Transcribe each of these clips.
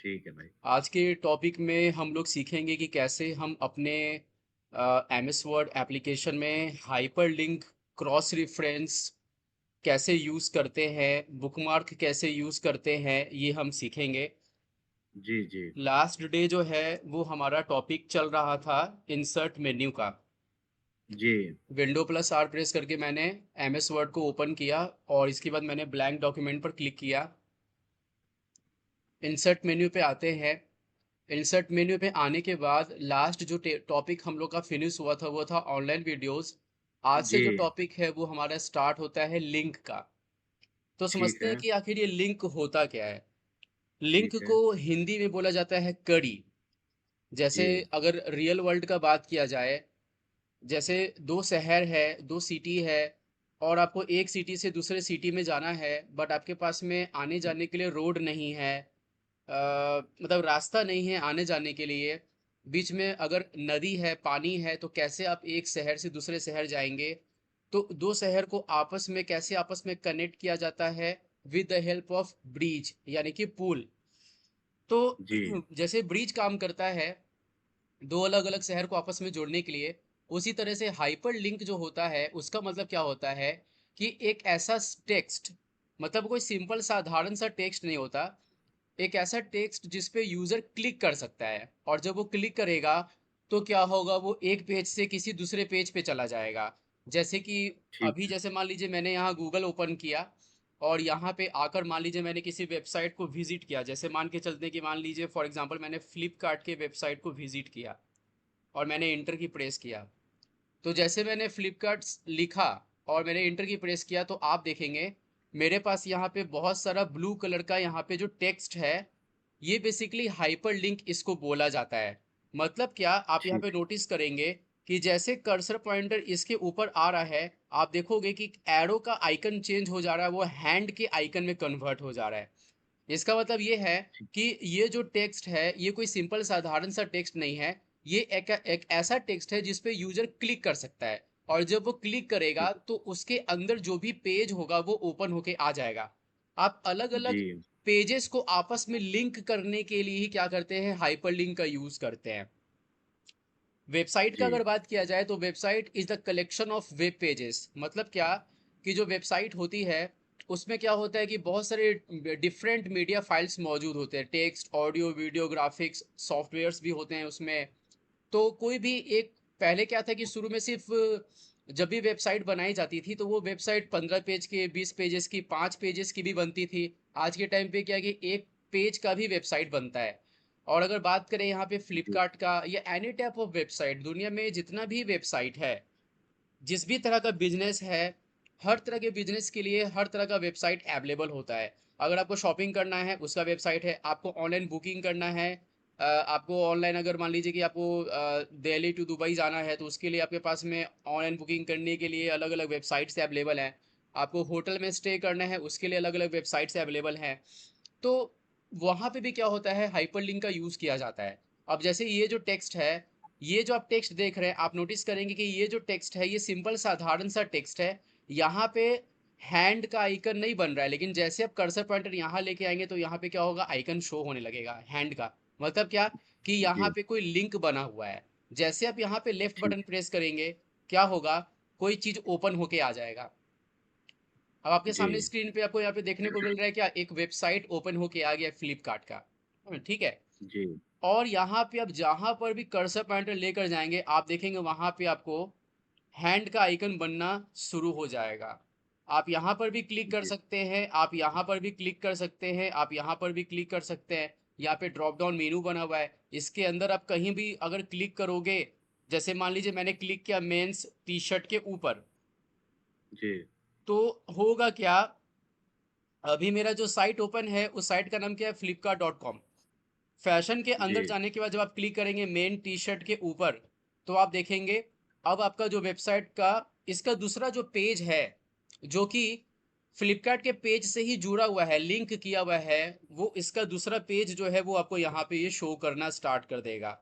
ठीक है भाई। आज के टॉपिक में हम लोग सीखेंगे कि कैसे हम अपने एमएस वर्ड एप्लीकेशन में हाइपरलिंक क्रॉस रेफरेंस कैसे यूज़ करते हैं, बुकमार्क कैसे यूज़ करते हैं, ये हम सीखेंगे। जी, जी। लास्ट डे जो है वो हमारा टॉपिक चल रहा था इंसर्ट मेन्यू का। जी। विंडो प्लस आर प्रेस करके मैंने एमएस वर्ड को ओपन किया और इसके बाद मैंने ब्लैंक डॉक्यूमेंट पर क्लिक किया। इंसर्ट मेन्यू पे आते हैं। इंसर्ट मेन्यू पे आने के बाद लास्ट जो टॉपिक हम लोग का फिनिश हुआ था वो था ऑनलाइन वीडियोस। आज से जी, जो टॉपिक है वो हमारा स्टार्ट होता है लिंक का। तो ठीक समझते हैं है, कि आखिर ये लिंक होता क्या है। लिंक ठीक है। को हिंदी में बोला जाता है कड़ी। जैसे जी, अगर रियल वर्ल्ड का बात किया जाए, जैसे दो शहर है, दो सिटी है, और आपको एक सिटी से दूसरे सिटी में जाना है, बट आपके पास में आने जाने के लिए रोड नहीं है। मतलब रास्ता नहीं है आने जाने के लिए। बीच में अगर नदी है, पानी है, तो कैसे आप एक शहर से दूसरे शहर जाएंगे। तो दो शहर को आपस में कैसे आपस में कनेक्ट किया जाता है, with the help of bridge यानी कि पुल। तो जी, जैसे ब्रिज काम करता है दो अलग अलग शहर को आपस में जोड़ने के लिए, उसी तरह से हाइपर लिंक जो होता है उसका मतलब क्या होता है कि एक ऐसा टेक्स्ट, मतलब कोई सिंपल साधारण सा टेक्स्ट नहीं होता। एक ऐसा टेक्स्ट जिस पे यूजर क्लिक कर सकता है, और जब वो क्लिक करेगा तो क्या होगा, वो एक पेज से किसी दूसरे पेज पे चला जाएगा। जैसे कि ठीक अभी है। जैसे मान लीजिए मैंने यहाँ गूगल ओपन किया और यहाँ पे आकर मान लीजिए मैंने किसी वेबसाइट को विजिट किया। जैसे मान के चलते हैं कि मान लीजिए फॉर एग्जांपल मैंने फ्लिपकार्ट के वेबसाइट को विजिट किया और मैंने इंटर की प्रेस किया। तो जैसे मैंने फ्लिपकार्ट लिखा और मैंने इंटर की प्रेस किया तो आप देखेंगे मेरे पास यहाँ पे बहुत सारा ब्लू कलर का यहाँ पे जो टेक्स्ट है, ये बेसिकली हाइपर लिंक इसको बोला जाता है। मतलब क्या, आप यहाँ ठीक पे नोटिस करेंगे कि जैसे कर्सर पॉइंटर इसके ऊपर आ रहा है, आप देखोगे कि एरो का आइकन चेंज हो जा रहा है, वो हैंड के आइकन में कन्वर्ट हो जा रहा है। इसका मतलब ये है ठीक। कि ये जो टेक्स्ट है ये कोई सिंपल साधारण सा टेक्स्ट नहीं है। ये एक ऐसा टेक्स्ट है जिस पे यूजर क्लिक कर सकता है, और जब वो क्लिक करेगा ठीक। तो उसके अंदर जो भी पेज होगा वो ओपन होके आ जाएगा। आप अलग अलग जी, पेजेस को आपस में लिंक करने के लिए ही क्या करते हैं, हाइपरलिंक का यूज करते हैं। वेबसाइट का जी, अगर बात किया जाए तो website is the collection of web pages. मतलब क्या, कि जो वेबसाइट होती है उसमें क्या होता है कि बहुत सारे डिफरेंट मीडिया फाइल्स मौजूद होते हैं, text, audio, video, graphics, softwares भी होते हैं उसमें। तो कोई भी एक, पहले क्या था कि शुरू में सिर्फ जब भी वेबसाइट बनाई जाती थी तो वो वेबसाइट 15 पेज के, 20 पेजेस की, 5 पेजेस की भी बनती थी। आज के टाइम पे क्या है कि एक पेज का भी वेबसाइट बनता है। और अगर बात करें यहाँ पे जी, फ्लिपकार्ट का या एनी टाइप ऑफ वेबसाइट, दुनिया में जितना भी वेबसाइट है, जिस भी तरह का बिजनेस है, हर तरह के बिजनेस के लिए हर तरह का वेबसाइट अवेलेबल होता है। अगर आपको शॉपिंग करना है उसका वेबसाइट है, आपको ऑनलाइन बुकिंग करना है, आपको ऑनलाइन अगर मान लीजिए कि आपको दिल्ली टू दुबई जाना है तो उसके लिए आपके पास में ऑनलाइन बुकिंग करने के लिए अलग अलग वेबसाइट्स अवेलेबल हैं। आपको होटल में स्टे करना है उसके लिए अलग अलग वेबसाइट्स अवेलेबल हैं। तो वहाँ पे भी क्या होता है, हाइपरलिंक का यूज़ किया जाता है। अब जैसे ये जो टेक्स्ट है, ये जो आप टेक्स्ट देख रहे हैं, आप नोटिस करेंगे कि ये जो टेक्स्ट है ये सिंपल साधारण सा टेक्स्ट है। यहाँ पे हैंड का आइकन नहीं बन रहा है, लेकिन जैसे आप कर्सर पॉइंटर यहाँ लेके आएंगे तो यहाँ पे क्या होगा, आइकन शो होने लगेगा हैंड का। मतलब क्या, कि यहाँ जी, पे कोई लिंक बना हुआ है। जैसे आप यहाँ पे लेफ्ट ठीक। बटन प्रेस करेंगे, क्या होगा, कोई चीज ओपन होके आ जाएगा। अब आपके जी, सामने स्क्रीन पे आपको यहाँ पे देखने को मिल रहा है क्या, एक वेबसाइट ओपन होके आ गया फ्लिपकार्ट का। ठीक है। जी, और यहाँ पे आप जहां पर भी कर्सर पॉइंटर लेकर जाएंगे आप देखेंगे वहां पे आपको हैंड का आइकन बनना शुरू हो जाएगा। आप यहाँ पर भी क्लिक कर जी, सकते हैं, आप यहाँ पर भी क्लिक कर सकते हैं, आप यहाँ पर भी क्लिक कर सकते हैं। यहाँ पे ड्रॉप डाउन मेनू बना हुआ है, इसके अंदर आप कहीं भी अगर क्लिक करोगे, जैसे मान लीजिए मैंने क्लिक किया मेंस टी शर्ट के ऊपर, जी, तो होगा क्या, अभी मेरा जो साइट ओपन है उस साइट का नाम क्या है, flipkart.com। फैशन के अंदर जी, जाने के बाद जब आप क्लिक करेंगे मेन टी शर्ट के ऊपर, तो आप देखेंगे अब आपका जो वेबसाइट का इसका दूसरा जो पेज है, जो कि फ्लिपकार्ट के पेज से ही जुड़ा हुआ है, लिंक किया हुआ है, वो इसका दूसरा पेज जो है वो आपको यहाँ पे ये शो करना स्टार्ट कर देगा,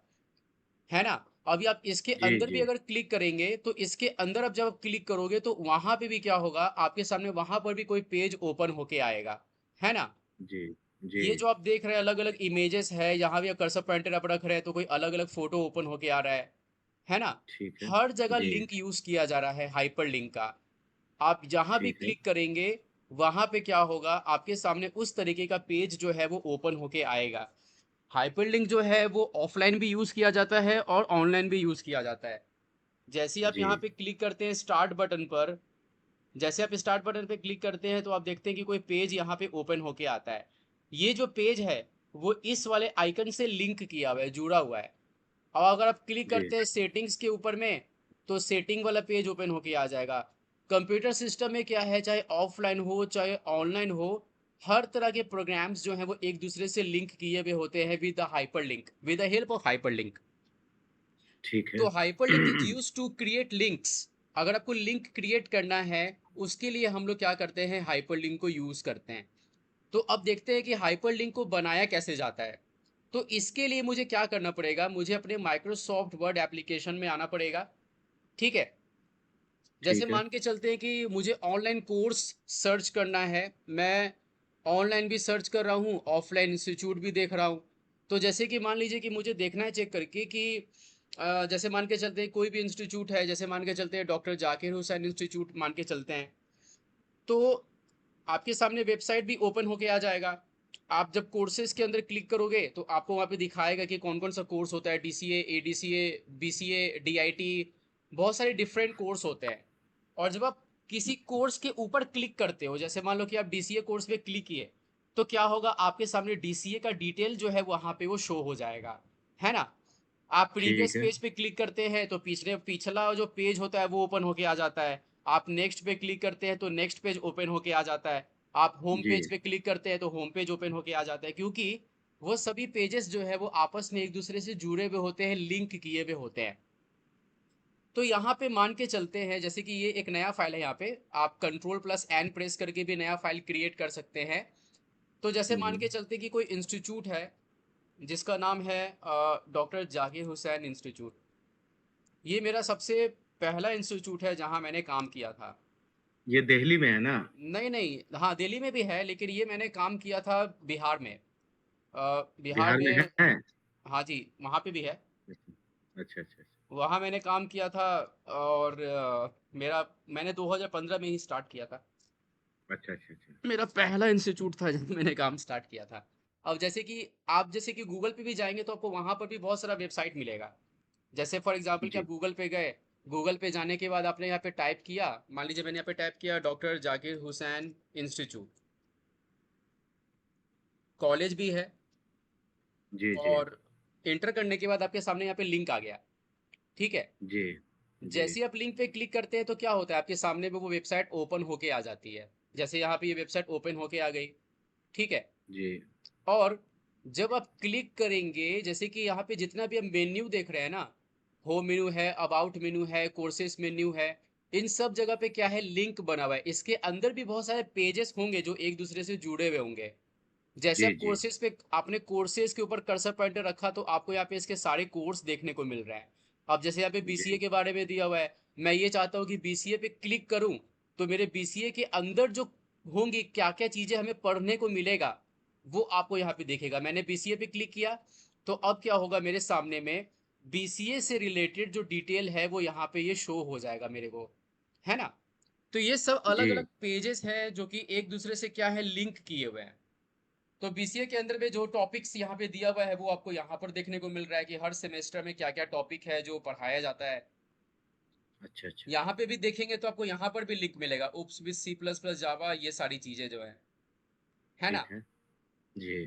है ना। अभी आप इसके जी, अंदर भी जी, अगर क्लिक करेंगे तो इसके अंदर अब जब आप क्लिक करोगे तो वहां पे भी क्या होगा, आपके सामने वहां पर भी कोई पेज ओपन होके आएगा, है ना। जी। जी, ये जो आप देख रहे हैं अलग-अलग इमेजेस है, यहाँ भी आप कर्सर पॉइंटर आप रख रहे हैं तो कोई अलग-अलग फ़ोटो ओपन होके आ रहा है ना? ठीक है। हर जगह जी, लिंक यूज़ किया जा रहा है हाइपरलिंक का। आप जहाँ भी ठीक है। क्लिक करेंगे, वहाँ पे क्या होगा, आपके सामने उस तरीके का पेज जो है वो ओपन होके आएगा। हाइपरलिंक जो है वो ऑफ़लाइन भी यूज़ किया जाता है और ऑनलाइन भी यूज़ किया जाता है। जैसे ही आप जी, यहाँ पे क्लिक करते हैं स्टार्ट बटन पर, जैसे आप स्टार्ट बटन पे क्लिक करते हैं तो आप देखते हैं कि कोई पेज यहाँ पे ओपन होके आता है। ये जो पेज है वो इस वाले आइकन से लिंक किया हुआ है, जुड़ा हुआ है। और अगर आप क्लिक जी, करते हैं सेटिंग्स के ऊपर में तो सेटिंग वाला पेज ओपन होके आ जाएगा। कंप्यूटर सिस्टम में क्या है, चाहे ऑफलाइन हो चाहे ऑनलाइन हो, हर तरह के प्रोग्राम्स जो हैं वो एक दूसरे से लिंक किए हुए होते हैं with the hyperlink, with the help of hyperlink. ठीक है। तो hyperlink is used to create links. अगर आपको लिंक क्रिएट करना है, उसके लिए हम लोग क्या करते हैं, हाइपरलिंक को यूज करते हैं। तो अब देखते हैं कि हाइपरलिंक को बनाया कैसे जाता है। तो इसके लिए मुझे क्या करना पड़ेगा, मुझे अपने माइक्रोसॉफ्ट वर्ड एप्लीकेशन में आना पड़ेगा। ठीक है। जैसे ठीक है। मान के चलते हैं कि मुझे ऑनलाइन कोर्स सर्च करना है, मैं ऑनलाइन भी सर्च कर रहा हूँ, ऑफलाइन इंस्टीट्यूट भी देख रहा हूँ। तो जैसे कि मान लीजिए कि मुझे देखना है चेक करके कि जैसे मान के चलते हैं कोई भी इंस्टीट्यूट है, जैसे मान के चलते हैं डॉक्टर जाकिर हुसैन इंस्टीट्यूट मान के चलते हैं, तो आपके सामने वेबसाइट भी ओपन होके आ जाएगा। आप जब कोर्सेज के अंदर क्लिक करोगे तो आपको वहाँ पे दिखाएगा कि कौन कौन सा कोर्स होता है, डीसीए, एडीसीए, बीसीए, डीआईटी, बहुत सारे डिफरेंट कोर्स होते हैं। और जब आप किसी कोर्स के ऊपर क्लिक करते हो, जैसे मान लो कि आप डीसीए कोर्स पे क्लिक किए, तो क्या होगा, आपके सामने डीसीए का डिटेल जो है वहाँ पे वो शो हो जाएगा, है ना? आप प्रीवियस ठीक है। पेज पे क्लिक करते हैं तो पिछला जो पेज होता है वो ओपन होके आ जाता है। आप नेक्स्ट पे क्लिक करते हैं तो नेक्स्ट पेज ओपन होके आ जाता है। आप होम जी, पेज पे क्लिक करते हैं तो होम पेज ओपन होके आ जाता है, क्योंकि वो सभी पेजेस जो है वो आपस में एक दूसरे से जुड़े हुए होते हैं, लिंक किए हुए होते हैं। तो यहाँ पे मान के चलते हैं जैसे कि ये एक नया फाइल है, यहाँ पे आप कंट्रोल प्लस एन प्रेस करके भी नया फाइल क्रिएट कर सकते हैं। तो जैसे मान हुँ, के चलते कि कोई इंस्टीट्यूट है जिसका नाम है डॉक्टर जाकिर हुसैन इंस्टीट्यूट। ये मेरा सबसे पहला इंस्टीट्यूट है जहाँ मैंने काम किया था। ये दिल्ली में है ना? नहीं, नहीं, हाँ, दिल्ली में भी है, लेकिन ये मैंने काम किया था बिहार में। बिहार बिहार में में, है? हाँ जी, वहाँ पे भी है। अच्छा, अच्छा, अच्छा, अच्छा, वहाँ मैंने काम किया था और मैंने 2015 में ही स्टार्ट किया था। अच्छा, अच्छा, अच्छा। मेरा पहला इंस्टीट्यूट था जहाँ मैंने काम स्टार्ट किया था। अब जैसे कि गूगल पे भी जाएँगे तो आपको वहाँ पर भी बहुत सारा वेबसाइट मिलेगा। जैसे फॉर एग्ज़ाम्पल कि आप जी, गूगल पे गए, गूगल पे जाने के बाद आपने यहाँ पे टाइप किया, मान लीजिए मैंने यहाँ पे टाइप किया doctor Zakir Hussain institute, college भी है, जी, जी, और एंटर करने के बाद आपके सामने यहाँ पे लिंक आ गया, ठीक है? जी, जी, जैसे ही आप लिंक पे क्लिक करते हैं तो क्या होता है, आपके सामने में वो वेबसाइट ओपन होके आ जाती है। जैसे यहाँ पे ये वेबसाइट ओपन होके आ गई, ठीक है? जी, और जब आप क्लिक करेंगे, जैसे कि यहाँ पे जितना भी हम मेन्यू देख रहे हैं ना, होम मेन्यू है, अबाउट मेन्यू है, कोर्सेज मेन्यू है, इन सब जगह पे क्या है, लिंक बना हुआ है। इसके अंदर भी बहुत सारे पेजेस होंगे जो एक दूसरे से जुड़े हुए होंगे। जैसे जी, आप जी, कोर्सेज पे, आपने कोर्सेज के ऊपर कर्सर पॉइंटर रखा तो आपको यहाँ पे इसके सारे कोर्स देखने को मिल रहे हैं। अब जैसे यहाँ पे बीसीए जी, के बारे में दिया हुआ है, मैं ये चाहता हूँ कि बीसीए पे क्लिक करूँ तो मेरे बीसीए के अंदर जो होंगी, क्या क्या चीजें हमें पढ़ने को मिलेगा, वो आपको यहाँ पे दिखेगा। मैंने बीसीए पे क्लिक किया तो अब क्या होगा, मेरे सामने में बीसीए से रिलेटेड जो डिटेल है वो यहाँ पे ये शो हो जाएगा मेरे को, है ना? तो ये सब अलग जी, अलग पेजेस हैं जो कि एक दूसरे से क्या है, लिंक किए हुए हैं। तो बीसीए के अंदर में जो टॉपिक्स यहाँ पे दिया हुआ है वो आपको यहाँ पर देखने को मिल रहा है कि हर सेमेस्टर में क्या क्या टॉपिक है जो पढ़ाया जाता है। अच्छा, अच्छा, यहाँ पे भी देखेंगे तो आपको यहाँ पर भी लिंक मिलेगा, oops with C plus plus Java, ये सारी चीजें जो है ना? ठीक है, जी,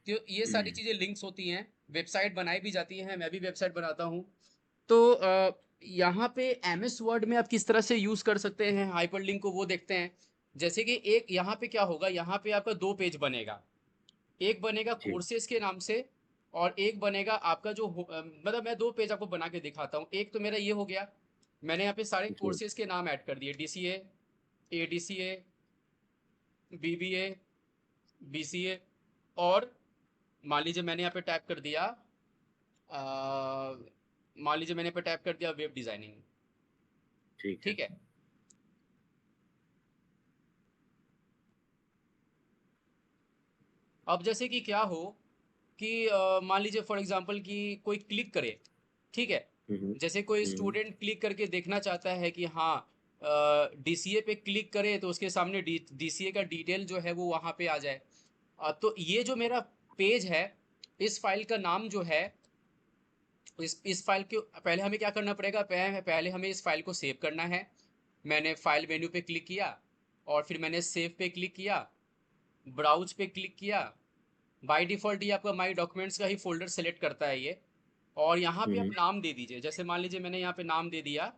तो ये सारी चीजें लिंक्स होती हैं, वेबसाइट बनाई भी जाती हैं, मैं भी वेबसाइट बनाता हूँ। तो यहाँ पे एमएस वर्ड में आप किस तरह से यूज कर सकते हैं हाइपरलिंक को, वो देखते हैं। जैसे कि एक यहाँ पे क्या होगा, यहाँ पे आपका दो पेज बनेगा। एक बनेगा जी, कोर्सेज के नाम से, और एक बनेगा आपका मतलब मैं दो पेज आपको बना के दिखाता हूँ। एक तो मेरा ये हो गया, मैंने यहाँ पे सारे जी, कोर्सेज के नाम ऐड कर दिए, डीसीए, एडीसीए, बीबीए, बीसीए, और मान लीजिए मैंने यहाँ पे टाइप कर दिया, मान लीजिए मैंने पे टाइप कर दिया वेब डिजाइनिंग, ठीक है, ठीक है? अब जैसे कि क्या हो कि मान लीजिए फॉर एग्जांपल कि कोई क्लिक करे, ठीक है। हम्म, जैसे कोई हम्म, स्टूडेंट क्लिक करके देखना चाहता है कि हाँ डीसीए पे क्लिक करे तो उसके सामने डीसीए का डिटेल जो है वो वहाँ पे आ जाए। तो ये जो मेरा पेज है, इस फाइल का नाम जो है, इस फाइल के पहले हमें क्या करना पड़ेगा, पहले हमें इस फाइल को सेव करना है। मैंने फाइल मेन्यू पे क्लिक किया और फिर मैंने सेव पे क्लिक किया, ब्राउज पे क्लिक किया। बाय डिफ़ॉल्ट ये आपका माई डॉक्यूमेंट्स का ही फ़ोल्डर सेलेक्ट करता है ये। और यहाँ पे आप हम्म, नाम दे दीजिए, जैसे मान लीजिए मैंने यहाँ पे नाम दे दिया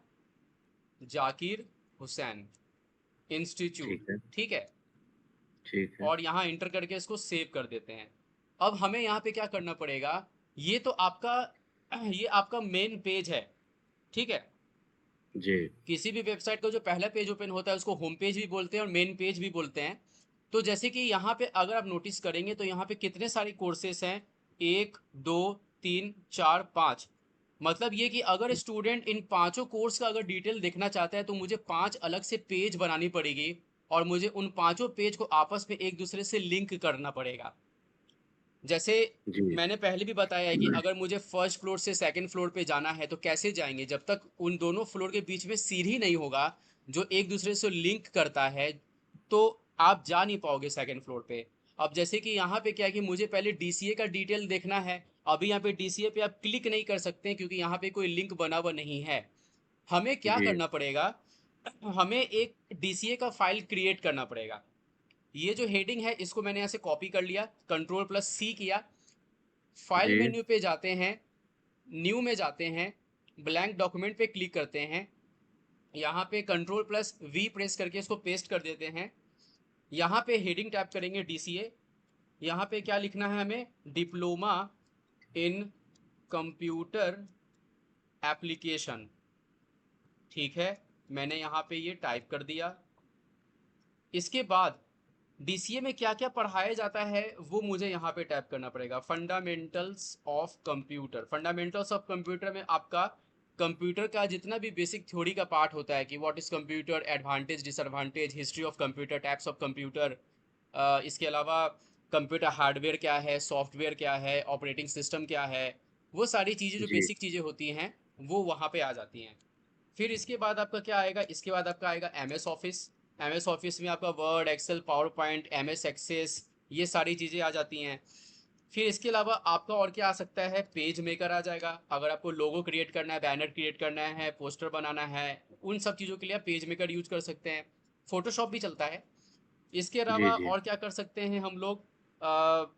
जाकिर हुसैन इंस्टीट्यूट, ठीक है, ठीक है। ठीक है, और यहाँ इंटर करके इसको सेव कर देते हैं। अब हमें यहाँ पे क्या करना पड़ेगा, ये तो आपका ये आपका मेन पेज है, ठीक है। जी, किसी भी वेबसाइट का जो पहला पेज ओपन होता है उसको होम पेज भी बोलते हैं और मेन पेज भी बोलते हैं। तो जैसे कि यहाँ पे अगर आप नोटिस करेंगे तो यहाँ पे कितने सारे कोर्सेस हैं, एक, दो, तीन, चार, पाँच। मतलब ये कि अगर स्टूडेंट इन पांचों कोर्स का अगर डिटेल देखना चाहता है तो मुझे पांच अलग से पेज बनानी पड़ेगी और मुझे उन पांचों पेज को आपस में एक दूसरे से लिंक करना पड़ेगा। जैसे जी, मैंने पहले भी बताया है कि अगर मुझे फर्स्ट फ्लोर से सेकंड फ्लोर पे जाना है तो कैसे जाएंगे, जब तक उन दोनों फ्लोर के बीच में सीढ़ी नहीं होगा जो एक दूसरे से लिंक करता है, तो आप जा नहीं पाओगे सेकंड फ्लोर पे। अब जैसे कि यहाँ पे क्या है कि मुझे पहले डीसीए का डिटेल देखना है। अभी यहाँ पे डीसीए पे आप क्लिक नहीं कर सकते क्योंकि यहाँ पे कोई लिंक बना हुआ नहीं है। हमें क्या जी, करना पड़ेगा, हमें एक डीसीए का फाइल क्रिएट करना पड़ेगा। ये जो हेडिंग है इसको मैंने यहाँ से कॉपी कर लिया, कंट्रोल प्लस सी किया, फाइल जी, मेन्यू पे जाते हैं, न्यू में जाते हैं, ब्लैंक डॉक्यूमेंट पे क्लिक करते हैं, यहाँ पे कंट्रोल प्लस वी प्रेस करके इसको पेस्ट कर देते हैं। यहाँ पे हेडिंग टैप करेंगे डीसीए। यहाँ पे क्या लिखना है हमें, डिप्लोमा इन कंप्यूटर एप्लीकेशन, ठीक है। मैंने यहाँ पे ये टाइप कर दिया। इसके बाद डीसीए में क्या क्या पढ़ाया जाता है वो मुझे यहाँ पे टैप करना पड़ेगा। Fundamentals of computer, fundamentals of computer में आपका कंप्यूटर का जितना भी बेसिक थ्योरी का पार्ट होता है कि what is computer, advantage disadvantage, history of computer, types of computer, इसके अलावा कंप्यूटर हार्डवेयर क्या है, सॉफ्टवेयर क्या है, ऑपरेटिंग सिस्टम क्या है, वो सारी चीज़ें जो जी, बेसिक चीज़ें होती हैं वो वहाँ पे आ जाती हैं। फिर इसके बाद आपका क्या आएगा, इसके बाद आपका आएगा M S office. M S office में आपका word, excel, PowerPoint, M S access, ये सारी चीज़ें आ जाती हैं। फिर इसके अलावा आपका और क्या आ सकता है, पेज मेकर आ जाएगा। अगर आपको लोगो क्रिएट करना है, बैनर क्रिएट करना है, पोस्टर बनाना है, उन सब चीज़ों के लिए आप पेज मेकर यूज कर सकते हैं। फोटोशॉप भी चलता है। इसके जी, अलावा जी, और क्या कर सकते हैं हम लोग,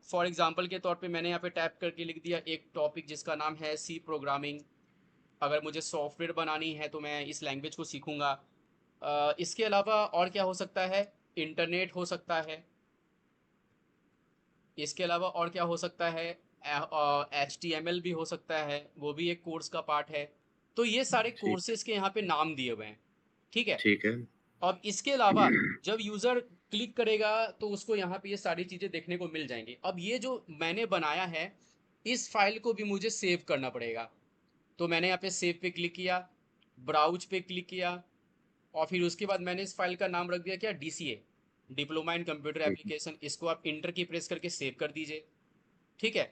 फॉर एग्जांपल के तौर पे मैंने यहाँ पे टैप करके लिख दिया एक टॉपिक जिसका नाम है सी प्रोग्रामिंग। अगर मुझे सॉफ्टवेयर बनानी है तो मैं इस लैंग्वेज को सीखूंगा। इसके अलावा और क्या हो सकता है, इंटरनेट हो सकता है। इसके अलावा और क्या हो सकता है, HTML भी हो सकता है, वो भी एक कोर्स का पार्ट है। तो ये सारे ठीक, कोर्सेज के यहाँ पे नाम दिए हुए हैं, ठीक है। ठीक है, अब इसके अलावा जब यूज़र क्लिक करेगा तो उसको यहाँ पे ये सारी चीज़ें देखने को मिल जाएंगी। अब ये जो मैंने बनाया है इस फाइल को भी मुझे सेव करना पड़ेगा। तो मैंने यहाँ पे सेव पे क्लिक किया, ब्राउज पे क्लिक किया और फिर उसके बाद मैंने इस फाइल का नाम रख दिया क्या, डीसीए, डिप्लोमा इन कंप्यूटर ठीक है, एप्लीकेशन। इसको आप इंटर की प्रेस करके सेव कर दीजिए, ठीक है।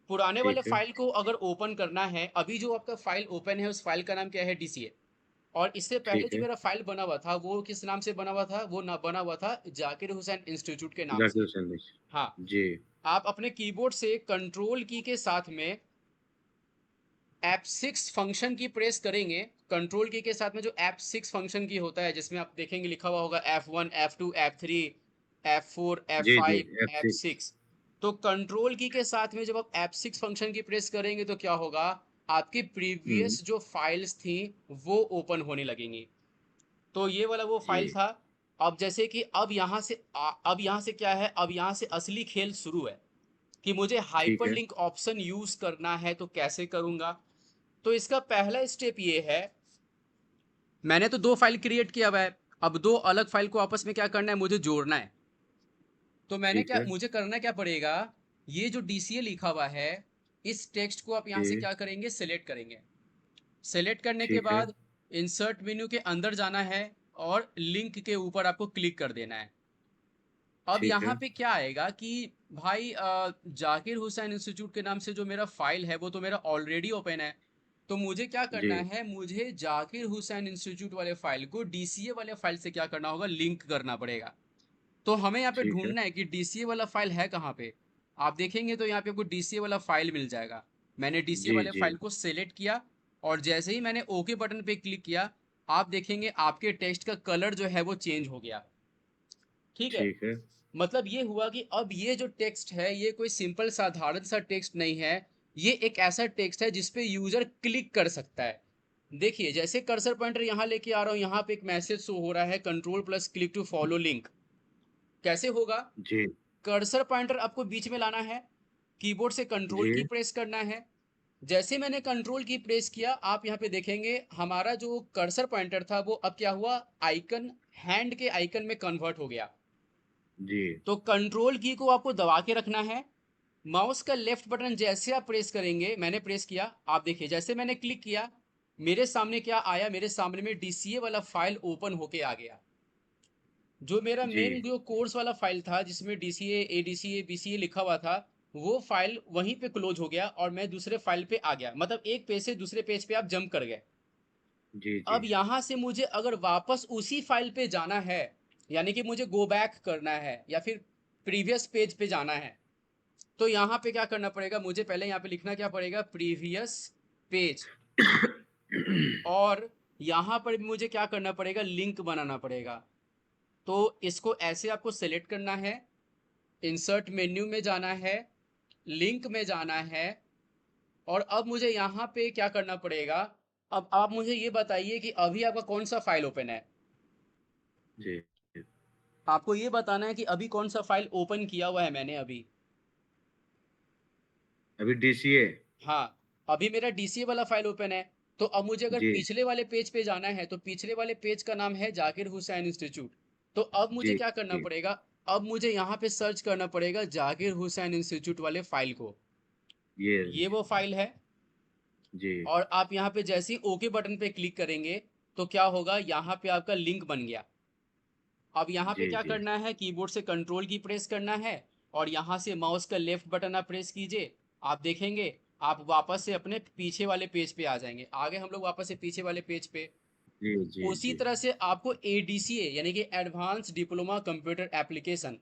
पुराने वाले ठीक है, फाइल को अगर ओपन करना है, अभी जो आपका फाइल ओपन है उस फाइल का नाम क्या है, डीसीए। और इससे पहले ठीक जो है, मेरा फाइल बना हुआ था वो किस नाम से बना हुआ था, वो ना बना हुआ था जाकिर हुसैन इंस्टीट्यूट के नाम जाकिर से। हुसैन जी, हाँ। जी, आप अपने कीबोर्ड से कंट्रोल की के साथ में F6 फंक्शन की प्रेस करेंगे। कंट्रोल की के साथ में जो F6 फंक्शन की होता है जिसमें आप देखेंगे लिखा हुआ होगा F1, F2, F3, F4, जी, जी, F5, F6, F6। तो कंट्रोल की के साथ में जब आप F6 फंक्शन की प्रेस करेंगे तो क्या होगा, आपकी हम्म, प्रीवियस जो फाइल्स थी वो ओपन होने लगेंगी। तो ये वाला वो फाइल जी, था। अब जैसे कि अब यहाँ से क्या है, अब यहाँ से असली खेल शुरू है कि मुझे ठीक है, हाइपरलिंक ऑप्शन यूज करना है तो कैसे करूंगा। तो इसका पहला स्टेप ये है, मैंने तो दो फाइल क्रिएट किया हुआ है। अब दो अलग फाइल को आपस में क्या करना है, मुझे जोड़ना है। तो मैंने ठीक क्या, है, मुझे करना क्या पड़ेगा, ये जो डीसीए लिखा हुआ है इस टेक्स्ट को आप यहाँ से जी, क्या करेंगे, सेलेक्ट करेंगे। सेलेक्ट करने के ठीक है, बाद इंसर्ट मेन्यू के अंदर जाना है और लिंक के ऊपर आपको क्लिक कर देना है। अब ठीक यहाँ है। पे क्या आएगा कि भाई जाकिर हुसैन इंस्टीट्यूट के नाम से जो मेरा फाइल है वो तो मेरा ऑलरेडी ओपन है। तो मुझे क्या जी, करना है, मुझे जाकिर हुसैन इंस्टीट्यूट वाले फाइल को डीसीए वाले फाइल से क्या करना होगा, लिंक करना पड़ेगा। तो हमें यहाँ पे ठीक है। ढूंढना है कि डीसीए वाला फाइल है कहाँ पे। आप देखेंगे तो यहाँ पे आपको डीसीए वाला फाइल मिल जाएगा। मैंने डीसीए जी, वाले जी, फाइल को सेलेक्ट किया और जैसे ही मैंने ओके बटन पे क्लिक किया, आप देखेंगे आपके टेक्स्ट का कलर जो है वो चेंज हो गया। ठीक है। ठीक है। मतलब ये हुआ कि अब ये जो टेक्स्ट है ये कोई सिंपल साधारण सा टेक्स्ट नहीं है। ये एक ऐसा टेक्स्ट है जिसपे यूजर क्लिक कर सकता है। देखिए जैसे कर्सर पॉइंटर यहाँ लेके आ रहा हूँ, यहाँ पे एक मैसेज शो हो रहा है, control plus click to follow link. कैसे होगा? जी, कर्सर पॉइंटर आपको बीच में लाना है, कीबोर्ड से कंट्रोल जी, की प्रेस करना है। जैसे मैंने कंट्रोल की प्रेस किया, आप यहाँ पे देखेंगे हमारा जो कर्सर पॉइंटर था वो अब क्या हुआ, आइकन, हैंड के आइकन में कन्वर्ट हो गया। जी, तो कंट्रोल की को आपको दबा के रखना है। माउस का लेफ्ट बटन जैसे आप प्रेस करेंगे, मैंने प्रेस किया, आप देखिए जैसे मैंने क्लिक किया, मेरे सामने क्या आया, मेरे सामने में डीसीए वाला फाइल ओपन होके आ गया। जो मेरा जी, मेन जो कोर्स वाला फाइल था जिसमें डीसीए एडीसीए बीसीए लिखा हुआ था, वो फाइल वहीं पे क्लोज हो गया और मैं दूसरे फाइल पे आ गया। मतलब एक पेज से दूसरे पेज पे आप जंप कर गए। जी, जी, अब यहां से मुझे अगर वापस उसी फाइल पे जाना है, यानी कि मुझे गो बैक करना है या फिर प्रीवियस पेज पे जाना है, तो यहाँ पे क्या करना पड़ेगा, मुझे पहले यहाँ पे लिखना क्या पड़ेगा, प्रीवियस पेज। और यहाँ पर मुझे क्या करना पड़ेगा, लिंक बनाना पड़ेगा। तो इसको ऐसे आपको सेलेक्ट करना है, इंसर्ट मेन्यू में जाना है, लिंक में जाना है, और अब मुझे यहाँ पे क्या करना पड़ेगा। अब आप मुझे ये बताइए कि अभी आपका कौन सा फाइल ओपन है। जी। आपको ये बताना है कि अभी कौन सा फाइल ओपन किया हुआ है मैंने अभी। अभी डीसीए। हाँ, अभी मेरा डीसीए वाला फाइल ओपन है। तो अब मुझे अगर जी, पिछले वाले पेज पे जाना है, तो पिछले वाले पेज का नाम है जाकिर हुसैन इंस्टीट्यूट। तो अब मुझे जी, क्या करना जी, पड़ेगा, अब मुझे यहाँ पे सर्च करना पड़ेगा जाकिर हुसैन इंस्टीट्यूट वाले फाइल को। ये वो फाइल है। जी, और आप यहाँ पे जैसे ही ओके बटन पे क्लिक करेंगे, तो क्या होगा, यहाँ पे आपका लिंक बन गया। अब यहाँ पे जी, क्या जी, करना है, कीबोर्ड से कंट्रोल की प्रेस करना है और यहाँ से माउस का लेफ्ट बटन आप प्रेस कीजिए। आप देखेंगे आप वापस से अपने पीछे वाले पेज पे आ जाएंगे। आगे हम लोग वापस से पीछे वाले पेज पे। जी, जी, उसी जी, तरह से आपको एडीसीए यानी कि एडवांस डिप्लोमा कंप्यूटर एप्लीकेशन,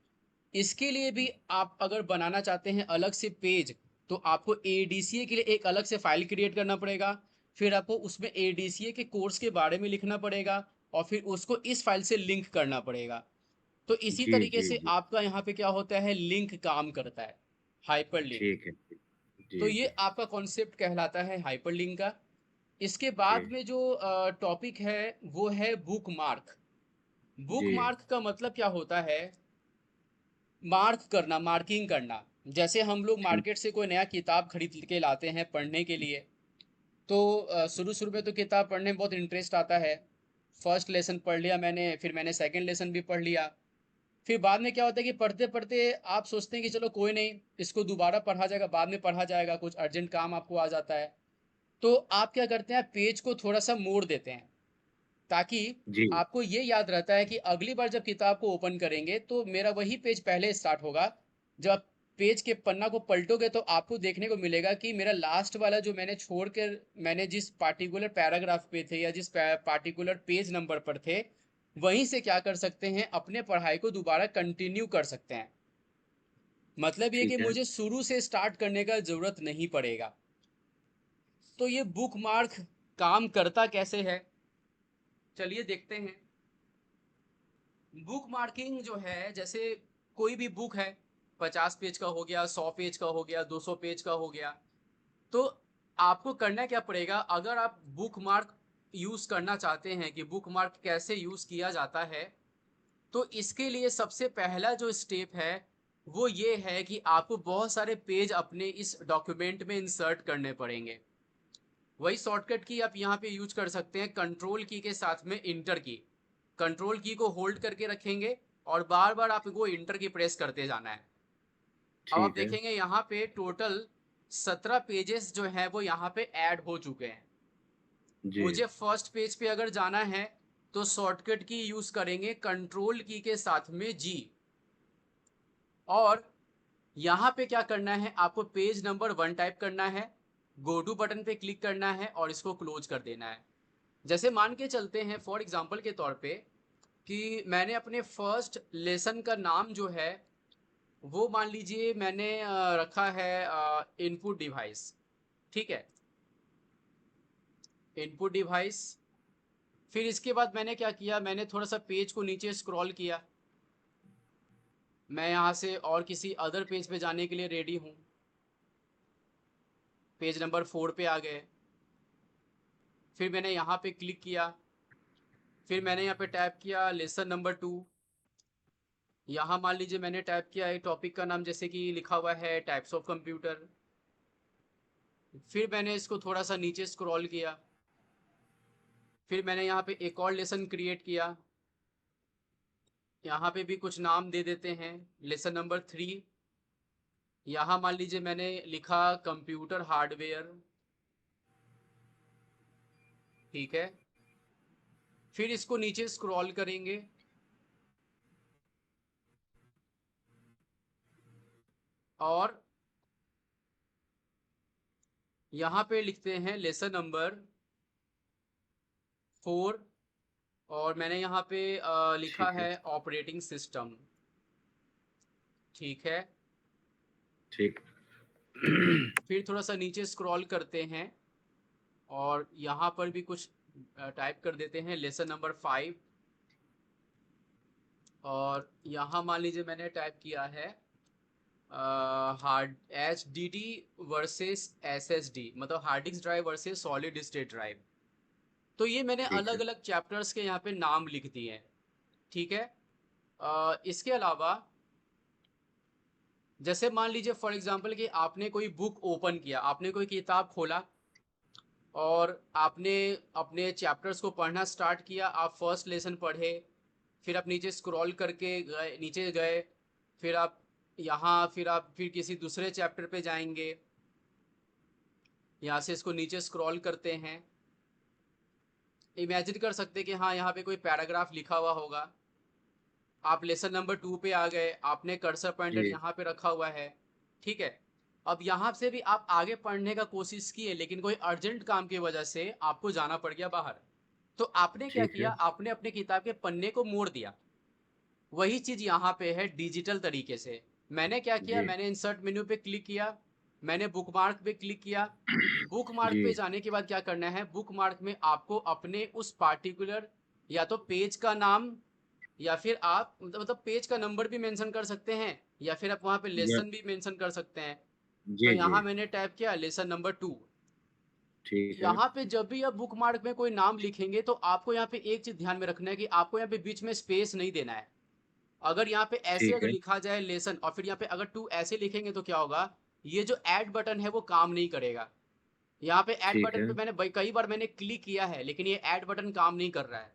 इसके लिए भी आप अगर बनाना चाहते हैं अलग से पेज, तो आपको एडीसीए के लिए एक अलग से फाइल क्रिएट करना पड़ेगा। फिर आपको उसमें एडीसीए के कोर्स के बारे में लिखना पड़ेगा और फिर उसको इस फाइल से लिंक करना पड़ेगा। तो इसी जी, तरीके जी, से जी, आपका यहाँ पे क्या होता है, लिंक काम करता है, हाइपर लिंक। ठीक है। तो जी, ये जी, आपका कॉन्सेप्ट कहलाता है हाइपर लिंक का। इसके जी, बाद में जो टॉपिक है वो है बुक मार्क। बुक जी, मार्क का मतलब क्या होता है, मार्क करना, मार्किंग करना। जैसे हम लोग ठीक, मार्केट से कोई नया किताब खरीद के लाते हैं पढ़ने के लिए, तो शुरू शुरू में तो किताब पढ़ने में बहुत इंटरेस्ट आता है। फर्स्ट लेसन पढ़ लिया मैंने, फिर मैंने सेकंड लेसन भी पढ़ लिया। फिर बाद में क्या होता है कि पढ़ते पढ़ते आप सोचते हैं कि चलो कोई नहीं, इसको दोबारा पढ़ा जाएगा, बाद में पढ़ा जाएगा, कुछ अर्जेंट काम आपको आ जाता है। तो आप क्या करते हैं, पेज को थोड़ा सा मोड़ देते हैं, ताकि जी, आपको ये याद रहता है कि अगली बार जब किताब को ओपन करेंगे तो मेरा वही पेज पहले स्टार्ट होगा। जब आप पेज के पन्ना को पलटोगे तो आपको देखने को मिलेगा कि मेरा लास्ट वाला जो मैंने छोड़ कर, मैंने जिस पार्टिकुलर पैराग्राफ पे थे या जिस पार्टिकुलर पेज नंबर पर थे, वहीं से क्या कर सकते हैं, अपने पढ़ाई को दोबारा कंटिन्यू कर सकते हैं। मतलब ये कि ठीक है। मुझे शुरू से स्टार्ट करने का जरूरत नहीं पड़ेगा। तो ये बुक मार्क काम करता कैसे है, चलिए देखते हैं। बुक मार्किंग जो है, जैसे कोई भी बुक है, 50 पेज का हो गया, 100 पेज का हो गया, 200 पेज का हो गया, तो आपको करना क्या पड़ेगा, अगर आप बुक मार्क यूज करना चाहते हैं कि बुक मार्क कैसे यूज किया जाता है, तो इसके लिए सबसे पहला जो स्टेप है वो ये है कि आपको बहुत सारे पेज अपने इस डॉक्यूमेंट में इंसर्ट करने पड़ेंगे। वही शॉर्टकट की आप यहाँ पे यूज कर सकते हैं, कंट्रोल की के साथ में इंटर की। कंट्रोल की को होल्ड करके रखेंगे और बार बार आपको इंटर की प्रेस करते जाना है। अब आप ठीक है। देखेंगे यहाँ पे टोटल 17 पेजेस जो है वो यहाँ पे ऐड हो चुके हैं। जी, मुझे फर्स्ट पेज पे अगर जाना है तो शॉर्टकट की यूज करेंगे कंट्रोल की के साथ में जी। और यहाँ पे क्या करना है, आपको पेज नंबर 1 टाइप करना है, गो टू बटन पे क्लिक करना है और इसको क्लोज कर देना है। जैसे मान के चलते हैं फॉर एग्जांपल के तौर पे कि मैंने अपने फर्स्ट लेसन का नाम जो है वो मान लीजिए मैंने रखा है इनपुट डिवाइस। ठीक है, इनपुट डिवाइस। फिर इसके बाद मैंने क्या किया, मैंने थोड़ा सा पेज को नीचे स्क्रॉल किया, मैं यहाँ से और किसी अदर पेज पे जाने के लिए रेडी हूँ। पेज नंबर 4 पे आ गए। फिर मैंने यहाँ पे क्लिक किया, फिर मैंने यहाँ पे टाइप किया लेसन नंबर 2। यहाँ मान लीजिए मैंने टाइप किया एक टॉपिक का नाम, जैसे कि लिखा हुआ है टाइप्स ऑफ कंप्यूटर। फिर मैंने इसको थोड़ा सा नीचे स्क्रॉल किया, फिर मैंने यहाँ पे एक और लेसन क्रिएट किया। यहाँ पे भी कुछ नाम दे देते हैं, लेसन नंबर 3। यहाँ मान लीजिए मैंने लिखा कंप्यूटर हार्डवेयर। ठीक है, फिर इसको नीचे स्क्रॉल करेंगे और यहाँ पे लिखते हैं लेसन नंबर 4। और मैंने यहाँ पे लिखा ठीक है। है ऑपरेटिंग सिस्टम। ठीक है, ठीक। फिर थोड़ा सा नीचे स्क्रॉल करते हैं और यहाँ पर भी कुछ टाइप कर देते हैं लेसन नंबर 5। और यहाँ मान लीजिए मैंने टाइप किया है हार्ड HDD वर्सेस SSD, मतलब hard disk drive versus solid state drive. तो ये मैंने ठीक अलग है। अलग चैप्टर्स के यहाँ पे नाम लिख दिए हैं। ठीक है, इसके अलावा जैसे मान लीजिए फॉर एग्जांपल कि आपने कोई बुक ओपन किया, आपने कोई किताब खोला और आपने अपने चैप्टर्स को पढ़ना स्टार्ट किया। आप फर्स्ट लेसन पढ़े, फिर आप नीचे स्क्रॉल करके गए, नीचे गए, फिर आप यहाँ, फिर किसी दूसरे चैप्टर पे जाएंगे। यहाँ से इसको नीचे स्क्रॉल करते हैं, इमेजिन कर सकते हैं कि हाँ यहाँ पे कोई पैराग्राफ लिखा हुआ होगा। आप लेसन नंबर 2 पे आ गए, आपने कर्सर पॉइंटर जी। यहाँ पे रखा हुआ है। ठीक है, अब यहाँ से भी आप आगे पढ़ने का कोशिश किए, लेकिन कोई अर्जेंट काम की वजह से आपको जाना पड़ गया बाहर। तो आपने क्या ठीक किया, है। आपने अपने किताब के पन्ने को मोड़ दिया। वही चीज यहाँ पे है डिजिटल तरीके से। मैंने क्या किया, जी। मैंने इंसर्ट मेन्यू पे क्लिक किया, मैंने बुकमार्क पे क्लिक किया। बुकमार्क जी। पे जाने के बाद क्या करना है, बुकमार्क में आपको अपने उस पार्टिकुलर या तो पेज का नाम, या फिर आप मतलब पेज का नंबर भी मेंशन कर सकते हैं, या फिर आप वहां पे या लेसन भी मेंशन कर सकते हैं। तो जी, जी। यहाँ मैंने टाइप किया लेसन नंबर 2। ठीक है। यहाँ पे जब भी आप बुक मार्क में कोई नाम लिखेंगे तो आपको यहाँ पे एक चीज ध्यान में रखना है कि आपको यहाँ पे बीच में स्पेस नहीं देना है। अगर यहाँ पे ऐसे ठीक अगर है। लिखा जाए लेसन और फिर यहाँ पे अगर 2 ऐसे लिखेंगे तो क्या होगा, ये जो ऐड बटन है वो काम नहीं करेगा। यहाँ पे ऐड ठीक बटन है। पे कई बार मैंने क्लिक किया है, लेकिन ये ऐड बटन काम नहीं कर रहा है।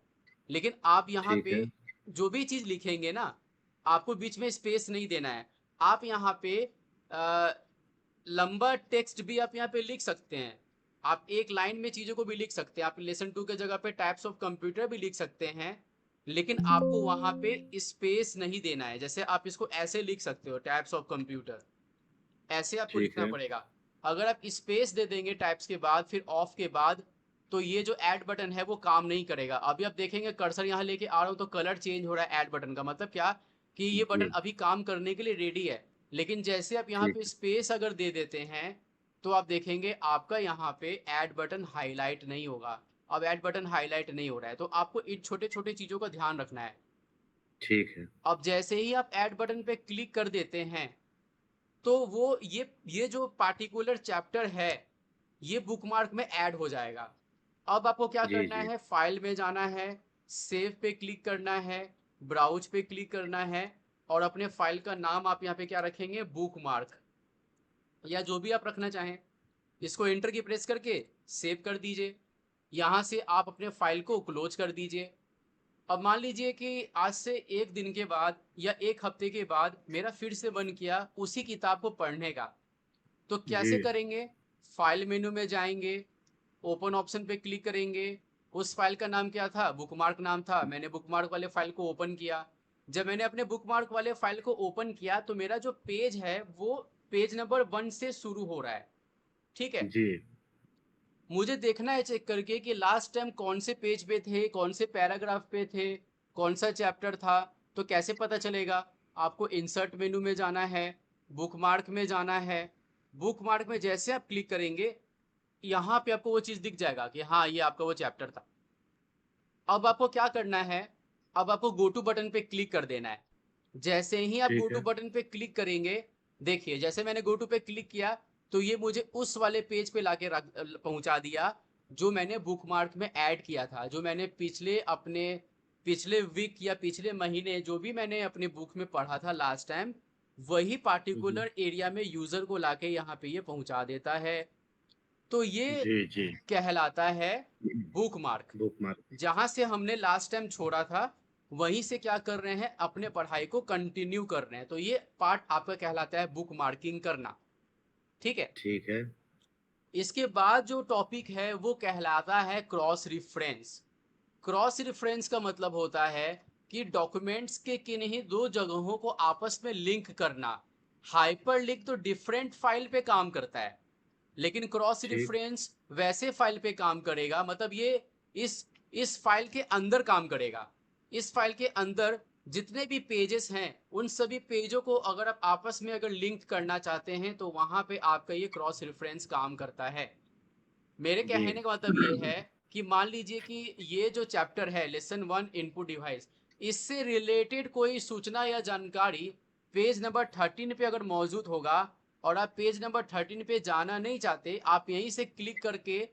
लेकिन आप यहाँ ठीक पे है। जो भी चीज लिखेंगे ना, आपको बीच में स्पेस नहीं देना है। आप यहाँ पे अ, लंबा टेक्स्ट भी आप यहाँ पे लिख सकते हैं। आप एक लाइन में चीजों को भी लिख सकते हैं, आप लेसन 2 के जगह पे टाइप्स ऑफ कंप्यूटर भी लिख सकते हैं। लेकिन आपको वहां पे स्पेस नहीं देना है। जैसे आप इसको ऐसे लिख सकते हो टाइप्स ऑफ कंप्यूटर, ऐसे आपको ठीक लिखना है। पड़ेगा। अगर आप स्पेस दे देंगे टाइप्स के बाद फिर ऑफ के बाद, तो ये जो ऐड बटन है वो काम नहीं करेगा। अभी आप देखेंगे कर्सर यहाँ लेके आ रहा हूँ तो कलर चेंज हो रहा है ऐड बटन का, मतलब क्या कि ये बटन जी। अभी काम करने के लिए रेडी है। लेकिन जैसे आप यहाँ ठीक पे है। स्पेस अगर दे देते हैं तो आप देखेंगे आपका यहाँ पे ऐड बटन हाईलाइट नहीं होगा। अब ऐड बटन हाईलाइट नहीं हो रहा है, तो आपको इन छोटे छोटे चीजों का ध्यान रखना है। ठीक है। अब जैसे ही आप ऐड बटन पे क्लिक कर देते हैं तो वो ये जो पार्टिकुलर चैप्टर है ये बुकमार्क में ऐड हो जाएगा। अब आपको क्या जी, करना जी। है, फाइल में जाना है, सेव पे क्लिक करना है, ब्राउज पे क्लिक करना है और अपने फाइल का नाम आप यहाँ पे क्या रखेंगे, बुकमार्क, या जो भी आप रखना चाहें। इसको एंटर की प्रेस करके सेव कर दीजिए। यहाँ से आप अपने फाइल को क्लोज कर दीजिए। अब मान लीजिए कि आज से एक दिन के बाद या एक हफ्ते के बाद मेरा फिर से मन किया उसी किताब को पढ़ने का, तो जी। कैसे करेंगे, फाइल मेनू में जाएंगे, ओपन ऑप्शन पे क्लिक करेंगे। उस फाइल का नाम क्या था, बुकमार्क नाम था, मैंने बुकमार्क वाले फाइल को ओपन किया। जब मैंने अपने बुकमार्क वाले फाइल को ओपन किया तो मेरा जो पेज है वो पेज नंबर 1 से शुरू हो रहा है, ठीक है। जी, मुझे देखना है चेक करके कि लास्ट टाइम कौन से पेज पे थे, कौन से पैराग्राफ पे थे, कौन सा चैप्टर था। तो कैसे पता चलेगा? आपको इंसर्ट मेनू में जाना है, बुकमार्क में जाना है। बुकमार्क में जैसे आप क्लिक करेंगे, यहाँ पे आपको वो चीज़ दिख जाएगा कि हाँ ये आपका वो चैप्टर था। अब आपको क्या करना है? अब आपको गो टू बटन पे क्लिक कर देना है। जैसे ही आप गो ठीक टू है। बटन पे क्लिक करेंगे, देखिए जैसे मैंने गो टू पे क्लिक किया तो ये मुझे उस वाले पेज पे लाके पहुंचा दिया जो मैंने बुकमार्क में ऐड किया था, जो मैंने पिछले वीक या पिछले महीने जो भी मैंने अपने बुक में पढ़ा था लास्ट टाइम, वही हुँ, हुँ। पार्टिकुलर एरिया में यूजर को लाके यहाँ पे ये पहुंचा देता है। तो ये जी, जी। कहलाता है बुकमार्क। बुकमार्क। जहां से हमने लास्ट टाइम छोड़ा था, वहीं से क्या कर रहे हैं, अपने पढ़ाई को कंटिन्यू कर रहे हैं। तो ये पार्ट आपका कहलाता है बुक मार्किंग करना, ठीक है। ठीक है। इसके बाद जो टॉपिक है वो कहलाता है क्रॉस रिफरेंस। क्रॉस रेफरेंस का मतलब होता है कि डॉक्यूमेंट्स के किन्हीं दो जगहों को आपस में लिंक करना। हाइपरलिंक तो डिफरेंट फाइल पे काम करता है, लेकिन क्रॉस ठीक। रेफरेंस वैसे फाइल पे काम करेगा, मतलब ये इस फाइल के अंदर काम करेगा। इस फाइल के अंदर जितने भी पेजेस हैं, उन सभी पेजों को अगर आप आपस में अगर लिंक करना चाहते हैं तो वहां पे आपका ये क्रॉस रेफरेंस काम करता है। मेरे जी। कहने का मतलब ये है कि मान लीजिए कि ये जो चैप्टर है लेसन 1 इनपुट डिवाइस, इससे रिलेटेड कोई सूचना या जानकारी पेज नंबर 13 पे अगर मौजूद होगा और आप पेज नंबर 13 पे जाना नहीं चाहते, आप यहीं से क्लिक करके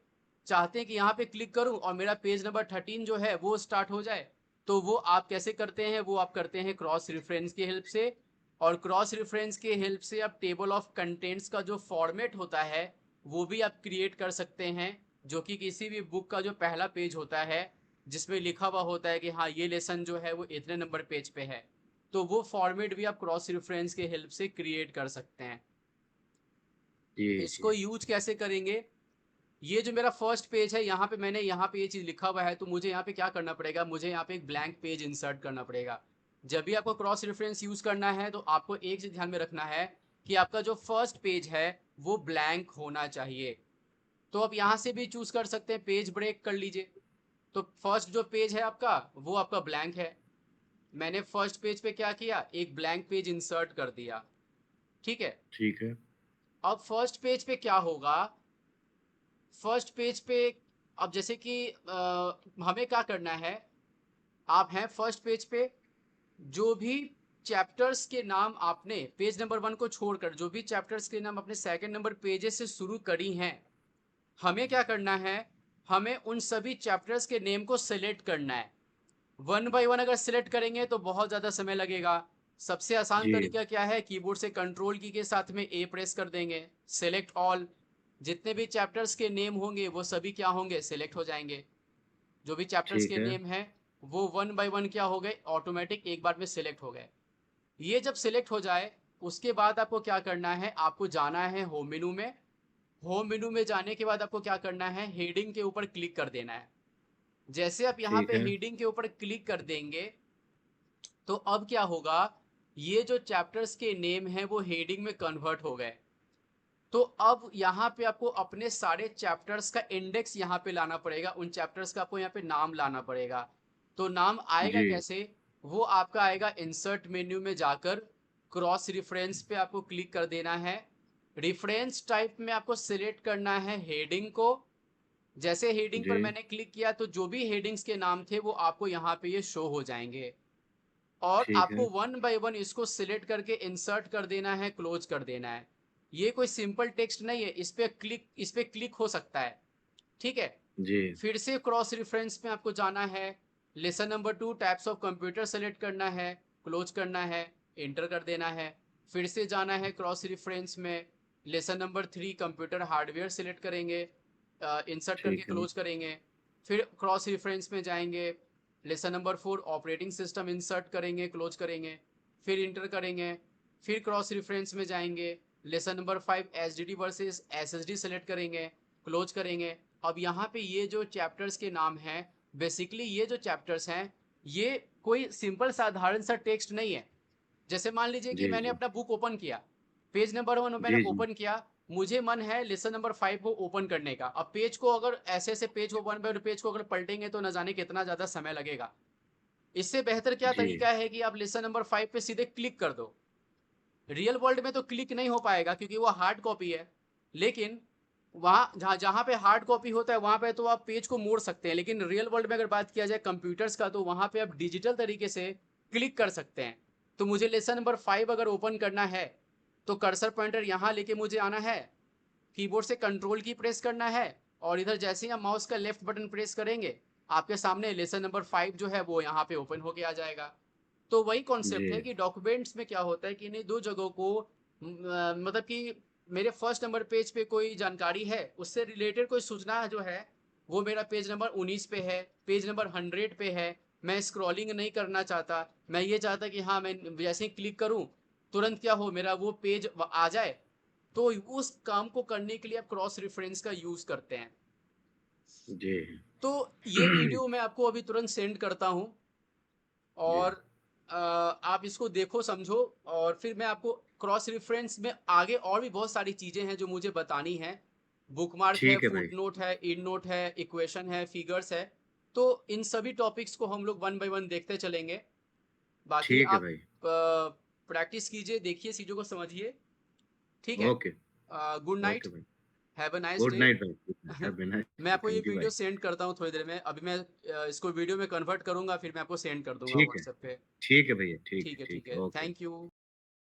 चाहते हैं कि यहाँ पे क्लिक करूं और मेरा पेज नंबर 13 जो है वो स्टार्ट हो जाए, तो वो आप कैसे करते हैं? वो आप करते हैं क्रॉस रेफरेंस की हेल्प से। और क्रॉस रेफरेंस के हेल्प से आप टेबल ऑफ कंटेंट्स का जो फॉर्मेट होता है वो भी आप क्रिएट कर सकते हैं, जो कि किसी भी बुक का जो पहला पेज होता है जिसमें लिखा हुआ होता है कि हाँ ये लेसन जो है वो इतने नंबर पेज पे है, तो वो फॉर्मेट भी आप क्रॉस रेफरेंस के हेल्प से क्रिएट कर सकते हैं। जी, इसको जी। यूज कैसे करेंगे? ये जो मेरा फर्स्ट पेज है, यहाँ पे मैंने यहाँ पे ये चीज़ लिखा हुआ है, तो मुझे यहाँ पे क्या करना पड़ेगा? मुझे यहाँ पे एक ब्लैंक पेज इंसर्ट करना पड़ेगा। जब भी आपको क्रॉस रेफरेंस यूज करना है तो आपको एक चीज ध्यान में रखना है कि आपका जो फर्स्ट पेज है वो ब्लैंक होना चाहिए। तो आप यहाँ से भी चूज कर सकते हैं, पेज ब्रेक कर लीजिए। तो फर्स्ट जो पेज है आपका वो आपका ब्लैंक है। मैंने फर्स्ट पेज पे क्या किया, एक ब्लैंक पेज इंसर्ट कर दिया, ठीक है। ठीक है। अब फर्स्ट पेज पे क्या होगा? फर्स्ट पेज पे अब जैसे कि हमें क्या करना है, आप हैं फर्स्ट पेज पे, जो भी चैप्टर्स के नाम आपने पेज नंबर 1 को छोड़कर जो भी चैप्टर्स के नाम अपने सेकंड नंबर पेजेस से शुरू करी हैं, हमें क्या करना है? हमें उन सभी चैप्टर्स के नेम को सिलेक्ट करना है। वन बाय वन अगर सिलेक्ट करेंगे तो बहुत ज़्यादा समय लगेगा। सबसे आसान जी। तरीका क्या है? कीबोर्ड से कंट्रोल की के साथ में ए प्रेस कर देंगे, सेलेक्ट ऑल। जितने भी चैप्टर्स के नेम होंगे वो सभी क्या होंगे? सेलेक्ट हो जाएंगे। जो भी चैप्टर्स ठीक के है। नेम हैं वो वन बाय वन क्या हो गए? ऑटोमेटिक एक बार में सिलेक्ट हो गए। ये जब सिलेक्ट हो जाए उसके बाद आपको क्या करना है? आपको जाना है होम मेनू में। होम मेनू में जाने के बाद आपको क्या करना है? हेडिंग के ऊपर क्लिक कर देना है। जैसे आप यहाँ ठीक पे है। हेडिंग के ऊपर क्लिक कर देंगे तो अब क्या होगा? ये जो चैप्टर्स के नेम हैं वो हेडिंग में कन्वर्ट हो गए। तो अब यहाँ पे आपको अपने सारे चैप्टर्स का इंडेक्स यहाँ पे लाना पड़ेगा, उन चैप्टर्स का आपको यहाँ पे नाम लाना पड़ेगा। तो नाम आएगा जी। कैसे? वो आपका आएगा इंसर्ट मेन्यू में जाकर क्रॉस रिफरेंस पे आपको क्लिक कर देना है। रिफरेंस टाइप में आपको सिलेक्ट करना है हेडिंग को। जैसे हेडिंग जी। पर मैंने क्लिक किया तो जो भी हेडिंग्स के नाम थे वो आपको यहाँ पे ये शो हो जाएंगे। और ठीक है। आपको वन बाय वन इसको सिलेक्ट करके इंसर्ट कर देना है, क्लोज कर देना है। ये कोई सिंपल टेक्स्ट नहीं है, इस पे क्लिक हो सकता है, ठीक है। जी। फिर से क्रॉस रेफरेंस में आपको जाना है, lesson number 2 types of computer select करना है, क्लोज करना है, एंटर कर देना है। फिर से जाना है क्रॉस रेफरेंस में, lesson number 3 computer hardware select करेंगे, इंसर्ट करके ठीक है। क्लोज करेंगे। फिर क्रॉस रेफरेंस में जाएंगे, lesson number 4 operating system insert करेंगे, क्लोज करेंगे, फिर इंटर करेंगे। फिर क्रॉस रेफरेंस में जाएंगे, lesson number 5 H D D versus S S D select करेंगे, क्लोज करेंगे। अब यहाँ पे ये जो चैप्टर्स के नाम हैं, बेसिकली ये जो चैप्टर्स हैं ये कोई सिंपल साधारण सा टेक्स्ट नहीं है। जैसे मान लीजिए कि जी, मैंने जी। अपना बुक ओपन किया, पेज नंबर 1 मैंने जी, जी। ओपन किया, मुझे मन है लेसन नंबर 5 को ओपन करने का। अब पेज को अगर ऐसे-ऐसे पेज को 1 बाय 1 पेज को अगर पलटेंगे तो न जाने कितना ज़्यादा समय लगेगा। इससे बेहतर क्या जी। तरीका है कि आप लेसन नंबर 5 पे सीधे क्लिक कर दो। रियल वर्ल्ड में तो क्लिक नहीं हो पाएगा क्योंकि वो हार्ड कॉपी है। लेकिन वहाँ जहाँ जहाँ पे हार्ड कॉपी होता है वहाँ पे तो आप पेज को मोड़ सकते हैं। लेकिन रियल वर्ल्ड में अगर बात किया जाए कंप्यूटर्स का तो वहाँ पे आप डिजिटल तरीके से क्लिक कर सकते हैं। तो मुझे लेसन नंबर 5 अगर ओपन करना है तो कर्सर पॉइंटर यहाँ लेके मुझे आना है, कीबोर्ड से कंट्रोल की प्रेस करना है और इधर जैसे ही आप माउस का लेफ्ट बटन प्रेस करेंगे आपके सामने लेसन नंबर 5 जो है वो यहाँ पे ओपन होके आ जाएगा। तो वही जी। कॉन्सेप्ट है कि डॉक्यूमेंट्स में क्या होता है कि इन्हीं दो जगहों को मतलब कि मेरे फर्स्ट नंबर पेज पे कोई जानकारी है उससे रिलेटेड कोई सूचना जो है वो मेरा पेज नंबर 19 पे है, पेज नंबर 100 पे है। मैं स्क्रॉलिंग नहीं करना चाहता, मैं ये चाहता कि हाँ मैं जैसे ही क्लिक करूँ तुरंत क्या हो मेरा वो पेज आ जाए। तो उस काम को करने के लिए आप क्रॉस रेफरेंस का यूज करते हैं। जी। तो ये वीडियो मैं आपको अभी तुरंत सेंड करता हूँ जी। और आप इसको देखो समझो और फिर मैं आपको क्रॉस रेफरेंस में आगे और भी बहुत सारी चीजें हैं जो मुझे बतानी है। बुकमार्क है, ठीक है भाई। फुटनोट है, इंड नोट है, इक्वेशन है, फिगर्स है। तो इन सभी टॉपिक्स को हम लोग वन बाय वन देखते चलेंगे। बाकी ठीक है आप भाई। प्रैक्टिस कीजिए, देखिए चीजों को समझिए। ठीक है। ओके। Good night. ओके भाई। Have a nice good day. Night भाई। Good night. Have a nice मैं डे। आपको ये थैंक यू वीडियो भाई। सेंड करता हूँ थोड़ी देर में। अभी मैं इसको वीडियो में कन्वर्ट करूंगा फिर मैं आपको सेंड कर दूंगा ठीक है। व्हाट्सएप पे। ठीक है भैया। ठीक है, ठीक है, ठीक ठीक है। है। ओके। Thank you.